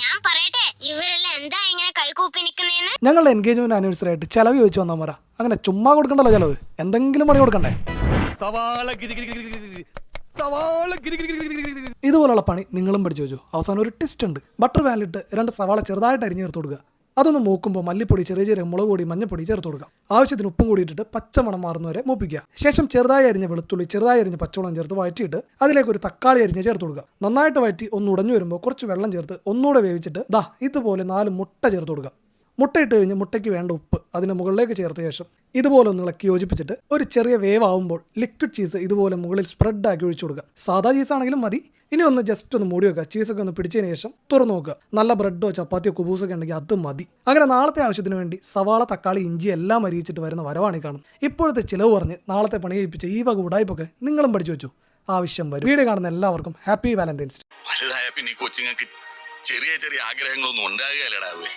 ഞാൻ പറയട്ടെ, ഇവരെല്ലാം എന്താ ഇങ്ങനെ കൈകൂപ്പി നിൽക്കുന്നേന്ന്? ഞങ്ങളുടെ എൻഗേജ്മെന്റ് ആനിവേഴ്സറി ആയിട്ട് ചെലവ് ചോദിച്ചു വന്നാൽ മര. അങ്ങനെ ചുമ്മാ കൊടുക്കണ്ടല്ലോ ചെലവ്, എന്തെങ്കിലും പണി കൊടുക്കണ്ടേ? ഇതുപോലുള്ള പണി നിങ്ങളും പഠിച്ചു വെച്ചു. അവസാനം ഒരു ടെസ്റ്റ് ഉണ്ട്. ബട്ടർ പാനിലിട്ട് 2 സവാള ചെറുതായിട്ട് അരിഞ്ഞ് ചേർത്ത് കൊടുക്കുക. അതൊന്ന് മൂക്കുമ്പോൾ മല്ലിപ്പൊടി, ചെറിയ ചെറിയ മുളക് പൊടി, മഞ്ഞപ്പൊടി ചേർത്ത് കൊടുക്കുക. ആവശ്യത്തിന് ഉപ്പും കൂടി ഇട്ടിട്ട് പച്ചമണം മാറുന്നവരെ മൂപ്പിക്കുക. ശേഷം ചെറുതായി അരിഞ്ഞ വെളുത്തുള്ളി, ചെറുതായി അരിഞ്ഞ പച്ചവളം ചേർത്ത് വഴറ്റിയിട്ട് അതിലേക്ക് ഒരു തക്കാളി അരിഞ്ഞ് ചേർത്ത് കൊടുക്കുക. നന്നായിട്ട് വഴറ്റി ഒന്ന് ഉടഞ്ഞു വരുമ്പോൾ കുറച്ച് വെള്ളം ചേർത്ത് ഒന്നുകൂടെ വേവിച്ചിട്ട് ഇതുപോലെ 4 മുട്ട ചേർത്ത് കൊടുക്കുക. മുട്ടയിട്ട് കഴിഞ്ഞ് മുട്ടയ്ക്ക് വേണ്ട ഉപ്പ് അതിന് മുകളിലേക്ക് ചേർത്ത ശേഷം ഇതുപോലെ ഒന്ന് ഇളക്കി യോജിപ്പിച്ചിട്ട് ഒരു ചെറിയ വേവ് ആവുമ്പോൾ ലിക്വിഡ് ചീസ് ഇതുപോലെ മുകളിൽ സ്പ്രെഡ് ആക്കി ഒഴിച്ചു കൊടുക്കുക. സാധാ ചീസ് ആണെങ്കിലും മതി. ഇനി ഒന്ന് ജസ്റ്റ് ഒന്ന് മൂടി വെക്കുക. ചീസൊക്കെ ഒന്ന് പിടിച്ചതിന് ശേഷം തുറന്നു നോക്കുക. നല്ല ബ്രെഡോ ചപ്പാത്തിയോ കുബൂസൊക്കെ ഉണ്ടെങ്കിൽ അത് മതി. അങ്ങനെ നാളത്തെ ആവശ്യത്തിന് വേണ്ടി സവാള, തക്കാളി, ഇഞ്ചി എല്ലാം അരിയിച്ചിട്ട് വരുന്ന വരവാണ് ഈ കാണും. ഇപ്പോഴത്തെ ചിലവ് പറഞ്ഞ് നാളത്തെ പണി കഴിപ്പിച്ച ഈ വക ഉടായ്പൊക്കെ നിങ്ങളും പഠിച്ചു വെച്ചു. ആവശ്യം വരും. വീഡിയോ കാണുന്ന എല്ലാവർക്കും ഹാപ്പി വാലന്റൈൻസ് ഡേ. വലുതായ പിന്നെ കൊച്ചുങ്ങൾക്ക് ചെറിയ ചെറിയ ആഗ്രഹങ്ങളൊന്നും ഉണ്ടാകുകയല്ലടാവേ.